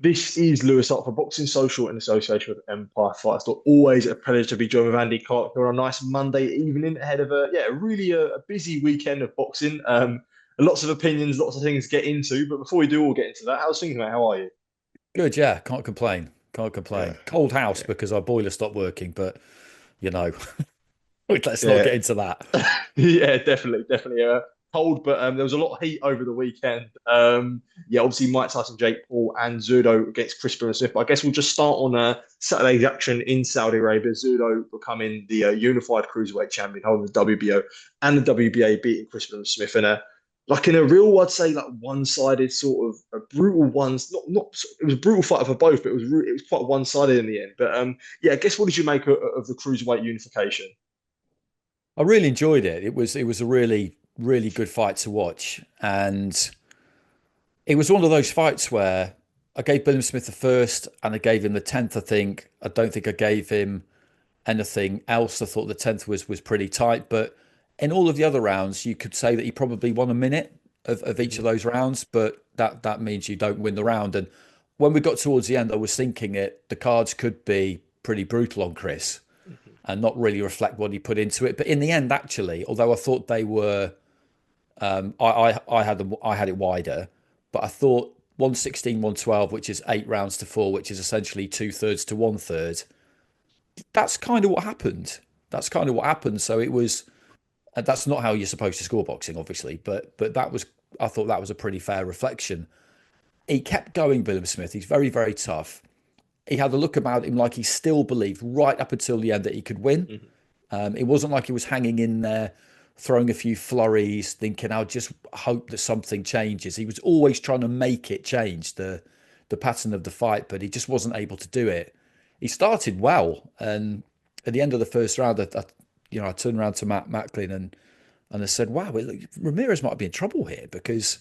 This is Lewis Hart for Boxing Social in association with Empire Fights. Always a pleasure to be joined with Andy Clarke here on a nice Monday evening ahead of a busy weekend of boxing. Lots of opinions, lots of things to get into. But before we do all get into that, how's things, mate? How are you? Good, yeah. Can't complain. Can't complain. Yeah, Cold house yeah, because our boiler stopped working, but you know, let's not yeah. get into that. Yeah, definitely, definitely. Cold, but there was a lot of heat over the weekend. Yeah, obviously Mike Tyson, Jake Paul, and Zurdo against Chris Billam-Smith. But I guess we'll just start on Saturday's action in Saudi Arabia. Zurdo becoming the unified cruiserweight champion, holding the WBO and the WBA, beating Chris Billam-Smith in a like in a real, I'd say, like one-sided sort of a brutal ones. Not it was a brutal fight for both, but it was quite one-sided in the end. But yeah, I guess what did you make of the cruiserweight unification? I really enjoyed it. It was a really good fight to watch, and it was one of those fights where I gave Billiam Smith the first, and I gave him the tenth. I think I don't think I gave him anything else. I thought the tenth was pretty tight, but in all of the other rounds, you could say that he probably won a minute of each of those rounds, but that means you don't win the round. And when we got towards the end, I was thinking it the cards could be pretty brutal on Chris Mhm. and not really reflect what he put into it. But in the end, actually, although I thought they were, I had it wider, but I thought 116, 112, which is 8 rounds to 4, which is essentially two-thirds to one-third. That's kind of what happened. That's kind of what happened. So it was. That's not how you're supposed to score boxing, obviously, but that was. I thought that was a pretty fair reflection. He kept going, William Smith. He's very tough. He had a look about him like he still believed right up until the end that he could win. Mhm. It wasn't like he was hanging in there, throwing a few flurries, thinking, "I'll just hope that something changes." He was always trying to make it change the pattern of the fight, but he just wasn't able to do it. He started well, and at the end of the first round, I turned around to Matt Macklin and I said, "Wow, Ramirez might be in trouble here because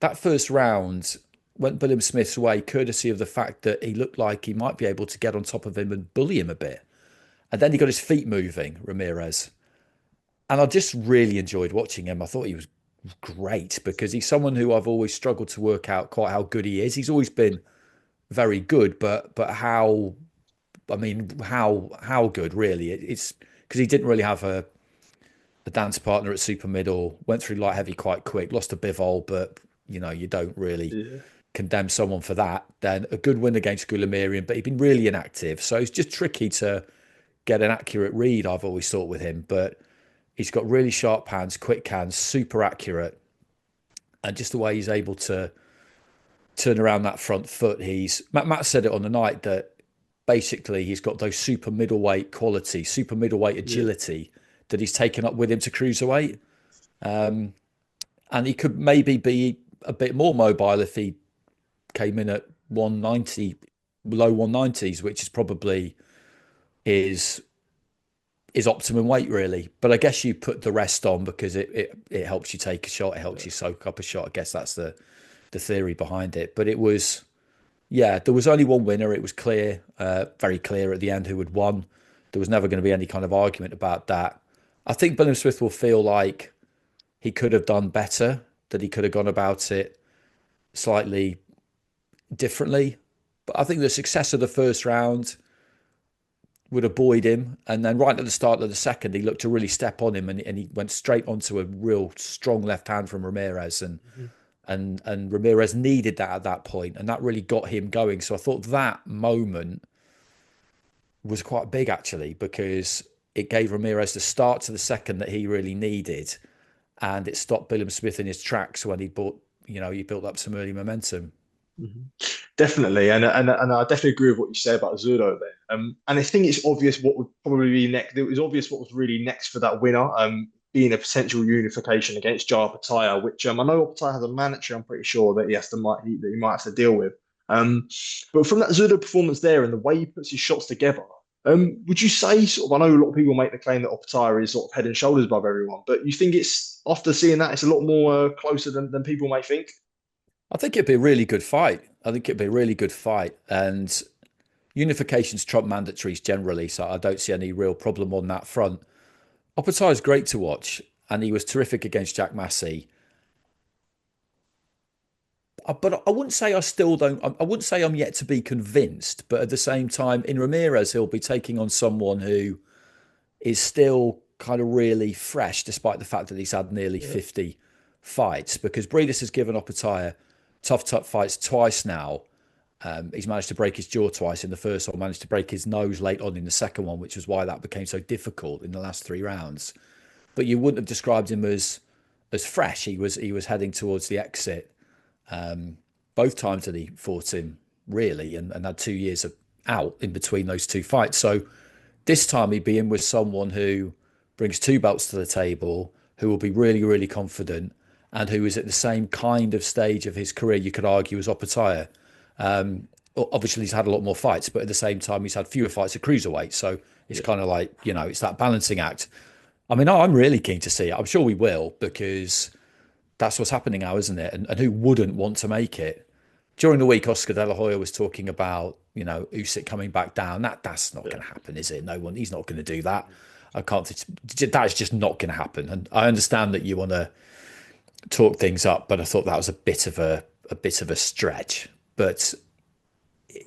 that first round went William Smith's way, courtesy of the fact that he looked like he might be able to get on top of him and bully him a bit." And then he got his feet moving, Ramirez. And I just really enjoyed watching him. I thought he was great because he's someone who I've always struggled to work out quite how good he is. He's always been very good, but how I mean how good really? It's because he didn't really have a dance partner at super middle, went through light heavy quite quick, lost to Bivol, but you don't really Yeah. condemn someone for that. Then a good win against Goulamirian, but he'd been really inactive. So it's just tricky to get an accurate read, I've always thought with him. But he's got really sharp hands, quick hands, super accurate. And just the way he's able to turn around that front foot, Matt said it on the night that basically he's got those super middleweight qualities, super middleweight Yeah. agility that he's taken up with him to cruiserweight. And he could maybe be a bit more mobile if he came in at 190, low 190s, which is probably his his optimum weight really. But I guess you put the rest on because it helps you take a shot, it helps you soak up a shot. I guess that's the theory behind it. But it was yeah, there was only one winner. It was clear, very clear at the end who had won. There was never going to be any kind of argument about that. I think Billy Smith will feel like he could have done better, that he could have gone about it slightly differently. But I think the success of the first round would have buoyed him. And then right at the start of the second, he looked to really step on him and he went straight onto a real strong left hand from Ramirez. Mhm. And Ramirez needed that at that point, and that really got him going. So I thought that moment was quite big actually because it gave Ramirez the start to the second that he really needed, and it stopped Billiam Smith in his tracks when he built up some early momentum. Mhm. Definitely, and I definitely agree with what you say about Zurdo there. And I think it's obvious what would probably be next. It was obvious what was really next for that winner, being a potential unification against Jar Opetaia, which I know Opetaia has a mandatory. I'm pretty sure that that he might have to deal with. Um, but from that Zurdo performance there and the way he puts his shots together, would you say sort of? I know a lot of people make the claim that Opetaia is sort of head and shoulders above everyone, but you think it's after seeing that, it's a lot more closer than people may think. I think it'd be a really good fight. I think it'd be a really good fight, and unifications trump mandatories generally, so I don't see any real problem on that front. Opetaia is great to watch, and he was terrific against Jack Massey. but I wouldn't say I still don't. I wouldn't say I'm yet to be convinced. But at the same time, in Ramirez, he'll be taking on someone who is still kind of really fresh, despite the fact that he's had nearly Yeah. 50 fights. Because Breedis has given Opetaia tough fights twice now. He's managed to break his jaw twice in the first one, managed to break his nose late on in the second one, which was why that became so difficult in the last 3 rounds. But you wouldn't have described him as fresh. He was heading towards the exit both times that he fought him, really, and had 2 years out in between those two fights. So this time he'd be in with someone who brings two belts to the table, who will be really, really confident, and who is at the same kind of stage of his career, you could argue, as Opetaia. Obviously, he's had a lot more fights, but at the same time, he's had fewer fights at cruiserweight. So it's Yeah. kind of like, it's that balancing act. I mean, I'm really keen to see it. I'm sure we will, because that's what's happening now, isn't it? And who wouldn't want to make it? During the week, Oscar De La Hoya was talking about, Usyk coming back down. That's not Yeah. going to happen, is it? No one, he's not going to do that. I can't. That is just not going to happen. And I understand that you want to talk things up, but I thought that was a bit of a stretch. But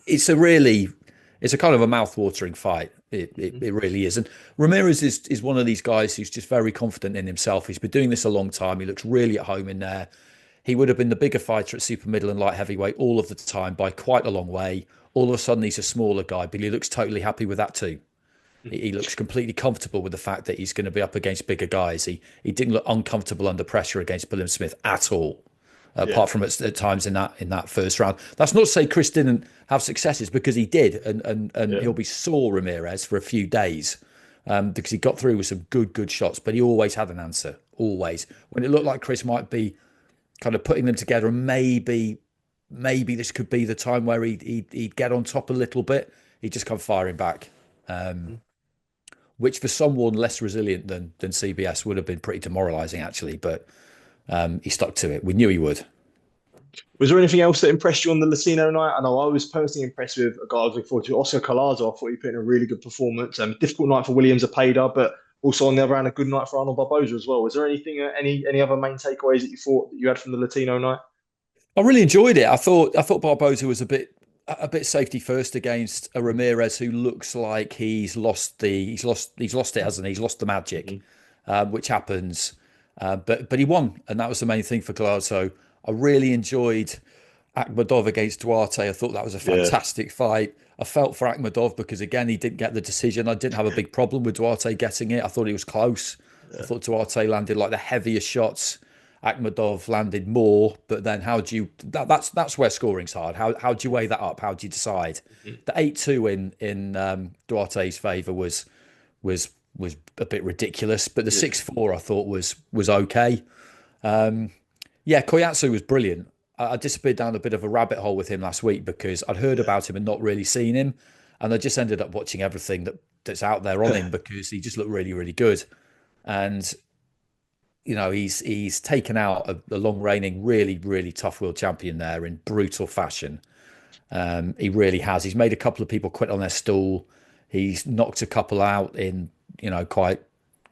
it's a kind of a mouth-watering fight. It really is. And Ramirez is one of these guys who's just very confident in himself. He's been doing this a long time. He looks really at home in there. He would have been the bigger fighter at super middle and light heavyweight all of the time by quite a long way. All of a sudden, he's a smaller guy, but he looks totally happy with that too. He looks completely comfortable with the fact that he's going to be up against bigger guys. He didn't look uncomfortable under pressure against Billam-Smith at all, Yeah. apart from at times in that first round. That's not to say Chris didn't have successes, because he did, and Yeah. he'll be sore, Ramirez, for a few days, because he got through with some good shots, but he always had an answer, always. When it looked like Chris might be kind of putting them together, and maybe this could be the time where he'd get on top a little bit, he'd just come firing back. Which for someone less resilient than CBS would have been pretty demoralising, actually. But he stuck to it. We knew he would. Was there anything else that impressed you on the Latino night? I know I was personally impressed with a guy I was looking forward to, Oscar Collazo. I thought he put in a really good performance. Difficult night for Williams Opetaia, but also on the other hand, a good night for Arnold Barboza as well. Was there anything, any other main takeaways that you thought that you had from the Latino night? I really enjoyed it. I thought Barboza was a bit safety first against a Ramirez who looks like he's lost it, hasn't he? He's lost the magic, Mhm. which happens. But he won, and that was the main thing for Glasgow. I really enjoyed Akhmadov against Duarte. I thought that was a Yeah, fantastic fight. I felt for Akhmadov because, again, he didn't get the decision. I didn't have a big problem with Duarte getting it. I thought he was close. I yeah, thought Duarte landed like the heaviest shots. Akhmadov landed more, but then how do you? That's where scoring's hard. How do you weigh that up? How do you decide? Mhm. The 8-2 in Duarte's favour was a bit ridiculous, but the Yeah, 6-4 I thought was okay. Yeah, Koyatsu was brilliant. I disappeared down a bit of a rabbit hole with him last week because I'd heard yeah. about him and not really seen him, and I just ended up watching everything that's out there on him because he just looked really, really good. And he's taken out a long reigning, really, really tough world champion there in brutal fashion. He really has. He's made a couple of people quit on their stool. He's knocked a couple out in quite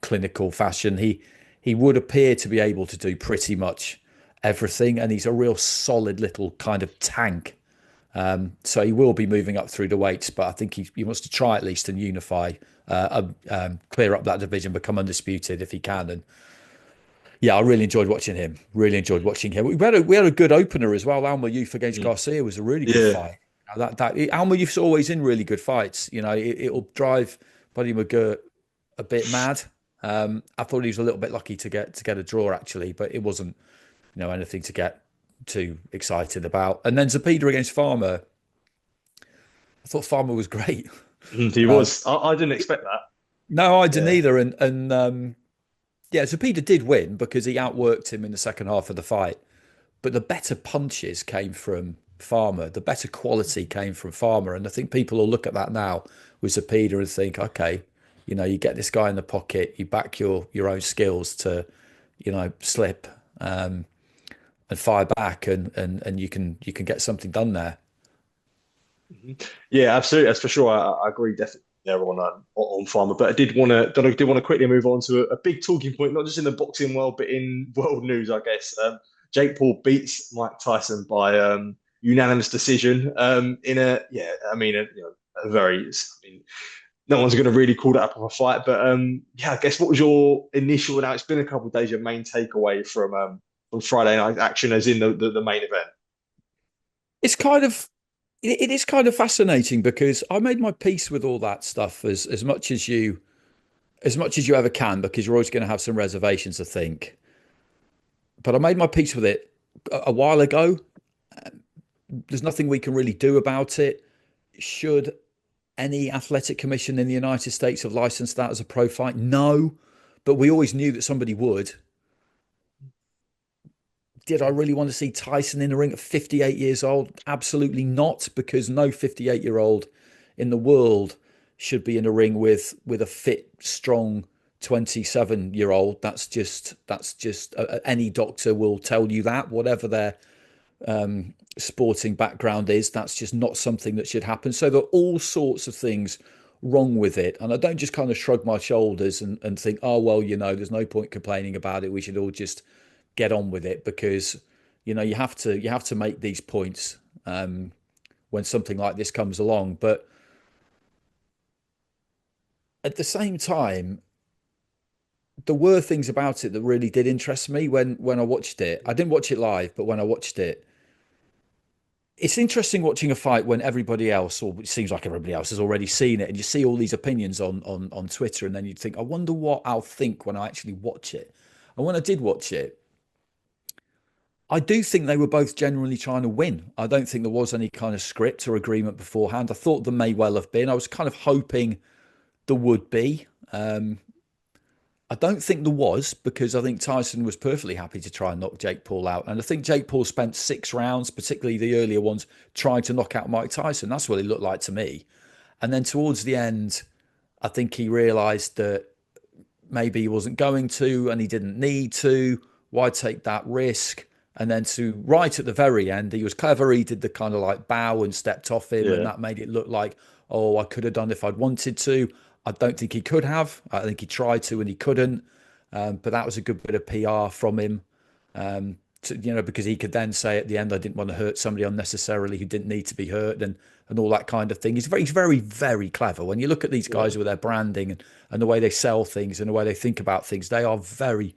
clinical fashion. He would appear to be able to do pretty much everything, and he's a real solid little kind of tank. So he will be moving up through the weights, but I think he wants to try at least and unify, clear up that division, become undisputed if he can. And yeah, I really enjoyed watching him. Really enjoyed watching him. We had a good opener as well. Alma Youth against Mm. Garcia was a really good Yeah. fight. Alma Youth's always in really good fights. It'll drive Buddy McGirt a bit mad. I thought he was a little bit lucky to get a draw actually, but it wasn't anything to get too excited about. And then Zepeda against Farmer. I thought Farmer was great. He Uh, was. I didn't expect that. no, I didn't Yeah. either. And yeah, Zepeda did win because he outworked him in the second half of the fight. But the better punches came from Farmer. The better quality came from Farmer. And I think people will look at that now with Zepeda and think, okay, you get this guy in the pocket, you back your own skills to, slip and fire back, and you can get something done there. Mhm. Yeah, absolutely. That's for sure. I agree definitely there on Farmer. But I did want to quickly move on to a big talking point, not just in the boxing world, but in world news, I guess. Jake Paul beats Mike Tyson by unanimous decision. In a yeah, I mean, a very. I mean, no one's going to really call that up of a fight, but yeah, I guess what was your initial? Now it's been a couple of days. Your main takeaway from Friday night action, as in the main event. It's kind of it is kind of fascinating because I made my peace with all that stuff as much as you ever can, because you're always going to have some reservations, I think. But I made my peace with it a while ago. There's nothing we can really do about it. Should any athletic commission in the United States have licensed that as a pro fight? No, but we always knew that somebody would. Did I really want to see Tyson in the ring at 58 years old? Absolutely not, because no 58-year-old in the world should be in a ring with a fit, strong 27-year-old. That's just any doctor will tell you that, whatever their sporting background is. That's just not something that should happen. So there are all sorts of things wrong with it, and I don't just kind of shrug my shoulders and think, oh well, there's no point complaining about it. We should all just get on with it, because you have to make these points when something like this comes along. But at the same time, there were things about it that really did interest me when I watched it. I didn't watch it live, but when I watched it, it's interesting watching a fight when everybody else, or it seems like everybody else, has already seen it, and you see all these opinions on Twitter, and then you'd think, I wonder what I'll think when I actually watch it. And when I did watch it, I do think they were both genuinely trying to win. I don't think there was any kind of script or agreement beforehand. I thought there may well have been. I was kind of hoping there would be. I don't think there was, because I think Tyson was perfectly happy to try and knock Jake Paul out. And I think Jake Paul spent 6 rounds, particularly the earlier ones, trying to knock out Mike Tyson. That's what it looked like to me. And then towards the end, I think he realised that maybe he wasn't going to, and he didn't need to. Why take that risk? And then right at the very end, he was clever. He did the kind of like bow and stepped off him, and Yeah, that made it look like, oh, I could have done if I'd wanted to. I don't think he could have. I think he tried to and he couldn't. But that was a good bit of PR from him, because he could then say at the end, I didn't want to hurt somebody unnecessarily who didn't need to be hurt, and all that kind of thing. He's very, very clever. When you look at these yeah, guys with their branding and the way they sell things and the way they think about things, they are very,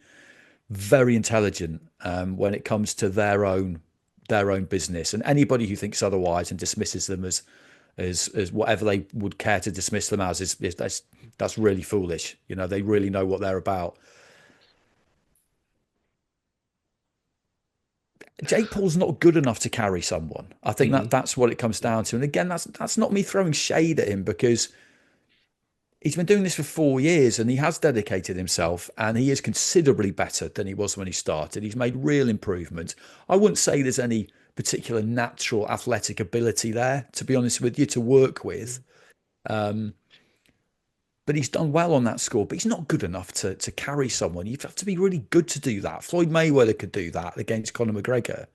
very intelligent when it comes to their own business. And anybody who thinks otherwise and dismisses them as whatever they would care to dismiss them as is that's really foolish. They really know what they're about. Jake Paul's not good enough to carry someone. I think mm, that's what it comes down to. And again, that's not me throwing shade at him, because he's been doing this for 4 years and he has dedicated himself, and he is considerably better than he was when he started. He's made real improvements. I wouldn't say there's any particular natural athletic ability there, to be honest with you, to work with. Um, but he's done well on that score. But he's not good enough to carry someone. You have to be really good to do that. Floyd Mayweather could do that against Conor McGregor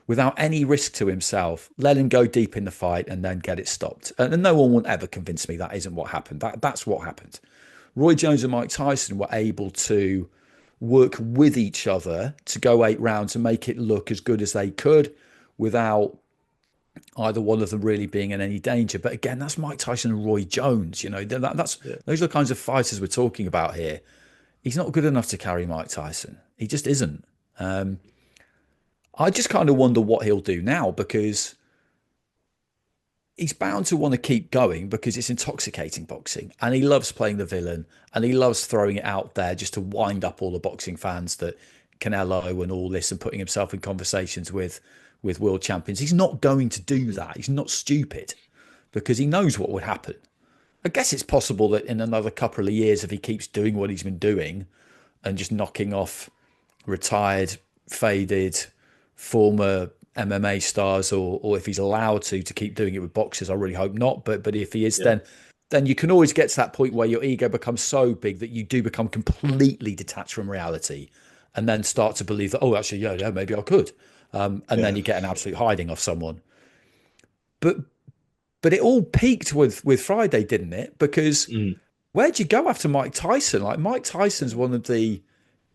without any risk to himself. Let him go deep in the fight and then get it stopped. And no one will ever convince me that isn't what happened. That's what happened. Roy Jones and Mike Tyson were able to work with each other to go 8 rounds and make it look as good as they could without either one of them really being in any danger. But again, that's Mike Tyson and Roy Jones. yeah, Those are the kinds of fighters we're talking about here. He's not good enough to carry Mike Tyson. He just isn't. I just kind of wonder what he'll do now, because he's bound to want to keep going, because it's intoxicating boxing, and he loves playing the villain, and he loves throwing it out there just to wind up all the boxing fans that Canelo and all this, and putting himself in conversations with world champions. He's not going to do that. He's not stupid, because he knows what would happen. I guess it's possible that in another couple of years, if he keeps doing what he's been doing and just knocking off retired, faded, former MMA stars, or if he's allowed to keep doing it with boxers, I really hope not. But if he is, yeah, then you can always get to that point where your ego becomes so big that you do become completely detached from reality, and then start to believe that, oh, actually, yeah, maybe I could, and then yeah, you get an absolute hiding off someone. But it all peaked with Friday, didn't it? Because mm, where'd you go after Mike Tyson? Like, Mike Tyson's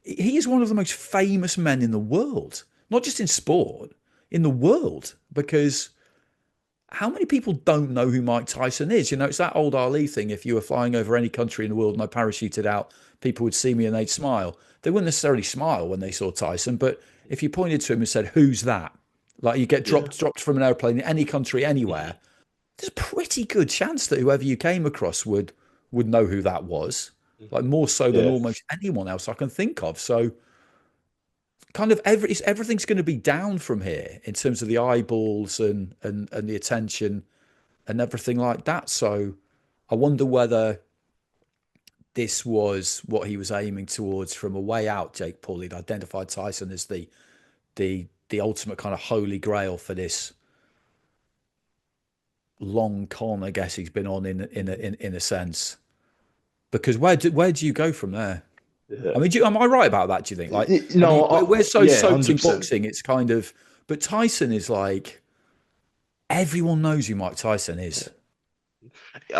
he is one of the most famous men in the world. not just in sport, in the world, because how many people don't know who Mike Tyson is? You know, it's that old Ali thing. If you were flying over any country in the world and I parachuted out, people would see me and they'd smile. They wouldn't necessarily smile when they saw Tyson, but if you pointed to him and said, "Who's that?" Like you get Yeah. dropped from an airplane in any country, Mhm. anywhere, there's a pretty good chance that whoever you came across would know who that was. Like Mhm. more so than Yeah. almost anyone else I can think of. So kind of everything's going to be down from here in terms of the eyeballs and the attention and everything like that. So I wonder whether this was what he was aiming towards from a way out. Jake Paul, he'd identified Tyson as the ultimate kind of holy grail for this long con, I guess he's been on in a sense. Because where do you go from there? I Yeah. mean, am I right about that? Do you think? Like, I No, mean, we're so yeah, soaked in 100%. boxing, it's kind of. But Tyson is like everyone knows who Mike Tyson is.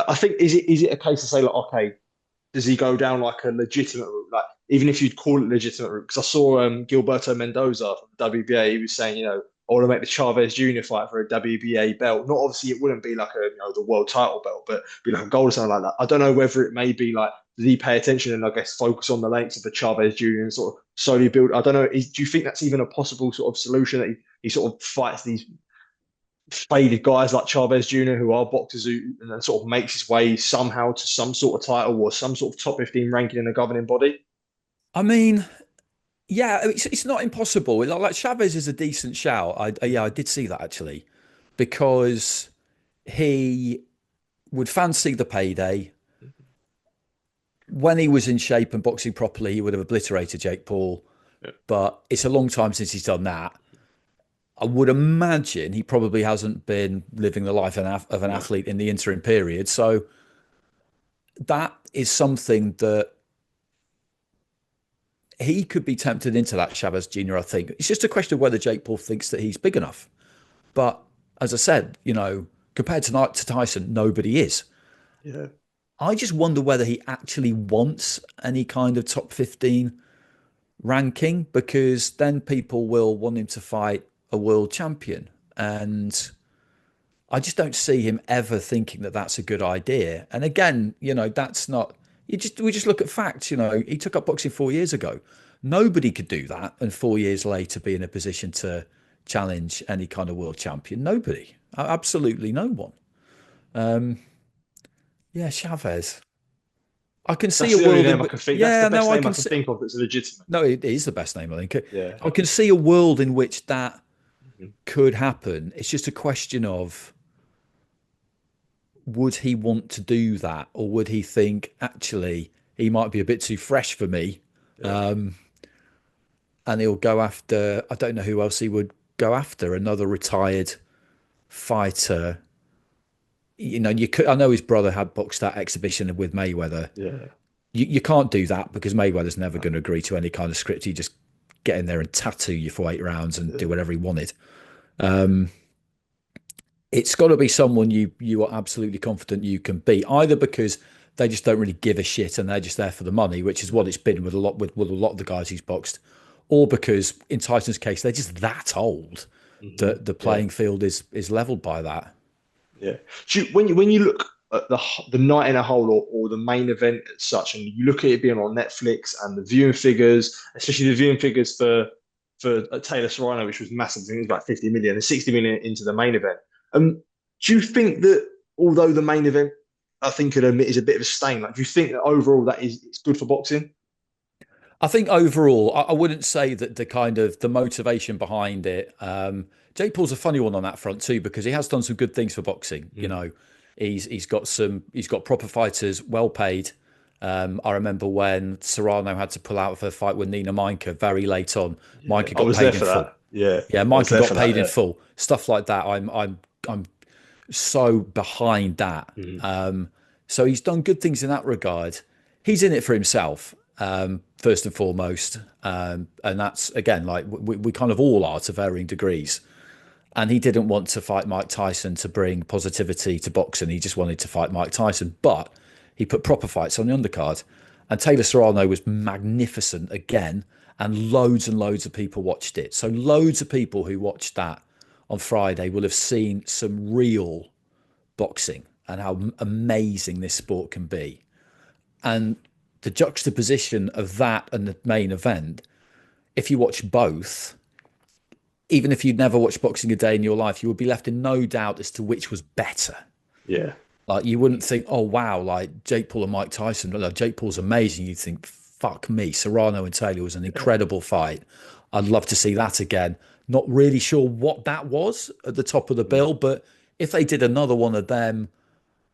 I think is it a case to say like, okay, does he go down like a legitimate route? Like, even if you'd call it legitimate route, because I saw Gilberto Mendoza from the WBA, he was saying, I want to make the Chavez Jr. fight for a WBA belt. Not obviously, it wouldn't be like the world title belt, but be like a gold or something like that. I don't know whether it may be like, does he pay attention and I guess focus on the lengths of the Chavez Jr. and sort of slowly build? I don't know. Do you think that's even a possible sort of solution that he sort of fights these faded guys like Chavez Jr., who are boxers who and then sort of makes his way somehow to some sort of title or some sort of top 15 ranking in the governing body? I mean, yeah, it's not impossible. Like Chavez is a decent shout. Yeah, I did see that actually, because he would fancy the payday. When he was in shape and boxing properly, he would have obliterated Jake Paul. Yeah. But it's a long time since he's done that. I would imagine he probably hasn't been living the life of an No. athlete in the interim period. So that is something that he could be tempted into that Chavez Jr. I think it's just a question of whether Jake Paul thinks that he's big enough. But as I said, compared to Tyson, nobody is. Yeah. I just wonder whether he actually wants any kind of top 15 ranking because then people will want him to fight a world champion. And I just don't see him ever thinking that that's a good idea. And again, that's not. We just look at facts. He took up boxing 4 years ago. Nobody could do that, and 4 years later be in a position to challenge any kind of world champion. Nobody, absolutely no one. Yeah, Chavez. I can see That's a the only world name in I which. can think. That's the Yeah, best no, I name I can can see. think of that's legitimate. No, it is the best name. I think. Yeah. I can see a world in which that Mhm. could happen. It's just a question of would he want to do that, or would he think actually he might be a bit too fresh for me, Yeah. and he'll go after I don't know who else he would go after another retired fighter. You could. I know his brother had boxed that exhibition with Mayweather. Yeah. You can't do that because Mayweather's never No. going to agree to any kind of script. He just get in there and tattoo you for 8 rounds and do Yeah. whatever he wanted. It's got to be someone you are absolutely confident you can beat, either because they just don't really give a shit and they're just there for the money, which is what it's been with a lot of the guys he's boxed, or because in Tyson's case they're just that old Mhm. that the Yeah. playing field is leveled by that. Yeah. When you look at the night in a whole or the main event as such, and you look at it being on Netflix and the viewing figures, especially the viewing figures for Taylor Serrano, which was massive, I think it was about 50 million and 60 million into the main event. Do you think that although the main event, I think could admit is a bit of a stain, like do you think that overall that is it's good for boxing? I think overall, I wouldn't say that the kind of the motivation behind it. Jake Paul's a funny one on that front too because he has done some good things for boxing. Mm. He's got proper fighters, well paid. I remember when Serrano had to pull out of her fight with Nina Minka very late on. Yeah, Minka I got was there paid in for full. that. Yeah, Yeah, I was Minka there got for that. paid in Yeah. full. Stuff like that. I'm so behind that. Mm. So he's done good things in that regard. He's in it for himself, first and foremost. And that's, again, like we kind of all are to varying degrees. And he didn't want to fight Mike Tyson to bring positivity to boxing. He just wanted to fight Mike Tyson. But he put proper fights on the undercard. And Taylor Serrano was magnificent again, and loads of people watched it. So loads of people who watched that on Friday will have seen some real boxing and how amazing this sport can be. And the juxtaposition of that and the main event, if you watch both, even if you'd never watched boxing a day in your life, you would be left in no doubt as to which was better. Yeah. Like you wouldn't think, oh wow, like Jake Paul and Mike Tyson. Like, Jake Paul's amazing. You'd think, fuck me, Serrano and Taylor was an incredible fight. I'd love to see that again. Not really sure what that was at the top of the bill, but if they did another one of them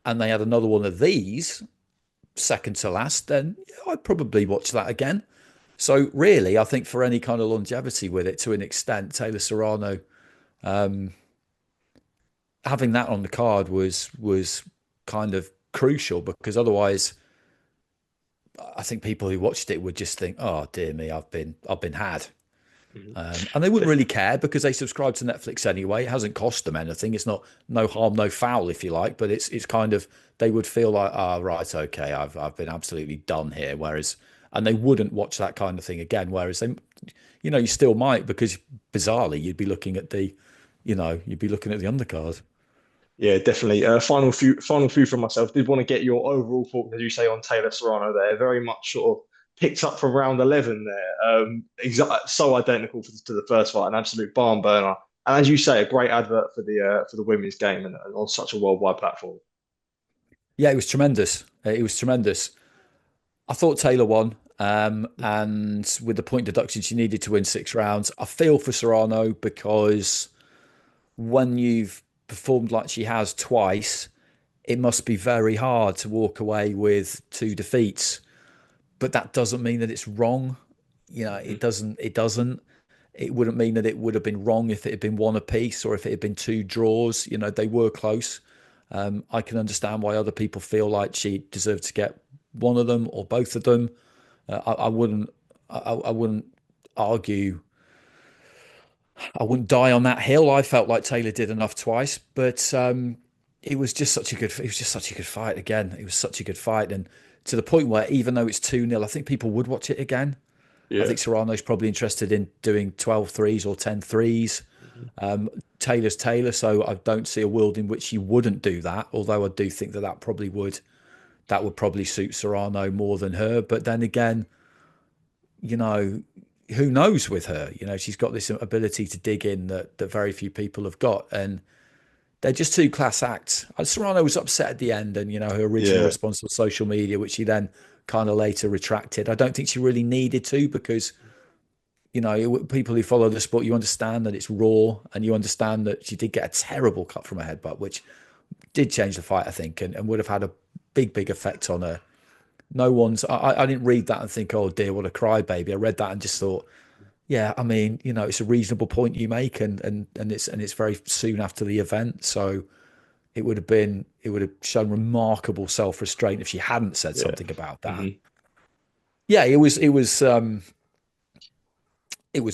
and they had another one of these, second to last, then I'd probably watch that again. So really, I think for any kind of longevity with it, to an extent, Taylor Serrano having that on the card was kind of crucial, because otherwise, I think people who watched it would just think, "Oh dear me, I've been had," Mhm. and they wouldn't really care because they subscribe to Netflix anyway. It hasn't cost them anything. It's not no harm, no foul, if you like. But it's kind of they would feel like, "Ah, right, okay, I've been absolutely done here." Whereas, and they wouldn't watch that kind of thing again. Whereas they, you still might, because bizarrely you'd be looking at you'd be looking at the undercard. Yeah, definitely. Final few from myself. Did want to get your overall thoughts, as you say, on Taylor Serrano there. Very much sort of picked up from round 11 there. So identical to the first fight, an absolute barn burner. And as you say, a great advert for the women's game and on such a worldwide platform. Yeah, it was tremendous. It was tremendous. I thought Taylor won. And with the point deduction, she needed to win 6 rounds. I feel for Serrano because when you've performed like she has twice, it must be very hard to walk away with 2 defeats. But that doesn't mean that it's wrong. Mhm. It doesn't. It doesn't. It wouldn't mean that it would have been wrong if it had been one apiece or if it had been 2 draws. They were close. I can understand why other people feel like she deserved to get one of them or both of them. I wouldn't. I wouldn't argue. I wouldn't die on that hill. I felt like Taylor did enough twice, but it was just such a good. It was just such a good fight again. It was such a good fight, and to the point where even though it's 2-0, I think people would watch it again. I Yeah. think Serrano's probably interested in doing 12 threes or 10 threes. Mhm. Taylor's Taylor, so I don't see a world in which he wouldn't do that. Although I do think that would probably suit Serrano more than her. But then again, you know, who knows with her? She's got this ability to dig in that very few people have got, and they're just 2 class acts. Serrano was upset at the end, and her original Yeah. response on social media, which she then kind of later retracted. I don't think she really needed to, because people who follow the sport, you understand that it's raw, and you understand that she did get a terrible cut from her headbutt, which did change the fight, I think, and would have had a big effect on her. No one's. I didn't read that and think, oh dear, what a crybaby. I read that and just thought, yeah, I mean, it's a reasonable point you make, and it's very soon after the event, so it would have shown remarkable self restraint if she hadn't said Yeah. something about that. Hmm. Yeah, it was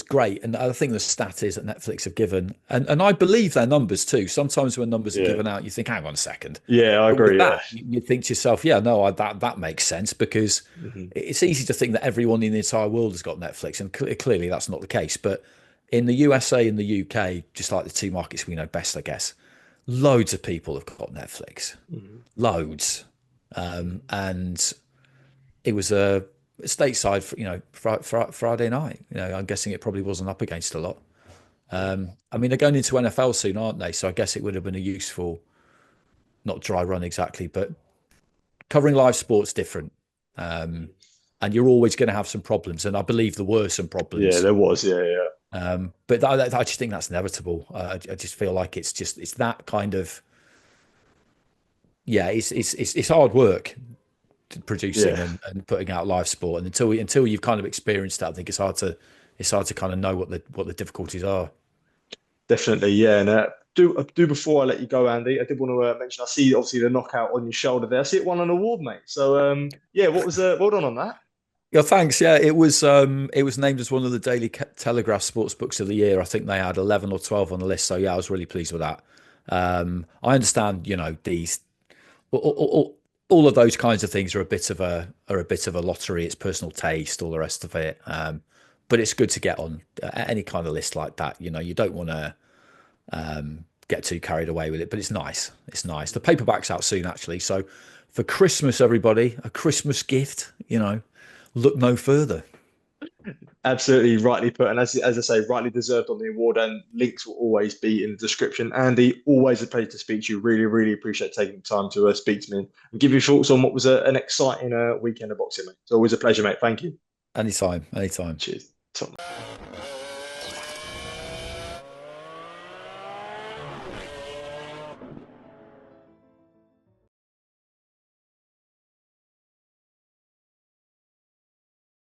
great. And I think the stat is that Netflix have given, and I believe their numbers too. Sometimes when numbers are Yeah. given out, you think, hang on a second. Yeah, I But with agree. Yeah. that, you think to yourself, yeah, no, that makes sense, because Hmm. it's easy to think that everyone in the entire world has got Netflix, and clearly that's not the case. But in the USA and the UK, just like the 2 markets we know best, I guess, loads of people have got Netflix, Hmm. loads, and it was a stateside, Friday night. I'm guessing it probably wasn't up against a lot. I mean, they're going into NFL soon, aren't they? So I guess it would have been a useful, not dry run exactly, but covering live sports different. And you're always going to have some problems, and I believe there were some Yeah, problems. there was. Yeah, yeah. But I just think that's inevitable. I just feel like it's that kind of, yeah, it's hard work producing Yeah. and putting out live sport, and until you've kind of experienced that, I think it's hard to kind of know what the difficulties are. Definitely, yeah. And do before I let you go, Andy, I did want to mention I see obviously the knockout on your shoulder there. I see it won an award, mate. So yeah, what was well done on that. Yeah, thanks. Yeah, it was named as one of the Daily Telegraph sports books of the year. I think they had 11 or 12 on the list. So yeah, I was really pleased with that. I understand, these. all of those kinds of things are a bit of a lottery. It's personal taste, all the rest of it. But it's good to get on any kind of list like that. You don't want to get too carried away with it, but it's nice. It's nice. The paperback's out soon, actually. So for Christmas, everybody, a Christmas gift. Look no further. Absolutely rightly put, and as I say, rightly deserved on the award. And links will always be in the description. Andy, always a pleasure to speak to you. Really, really appreciate taking the time to speak to me and give your thoughts on what was an exciting weekend of boxing, mate. It's always a pleasure, mate. Thank you. Anytime, anytime. Cheers. Top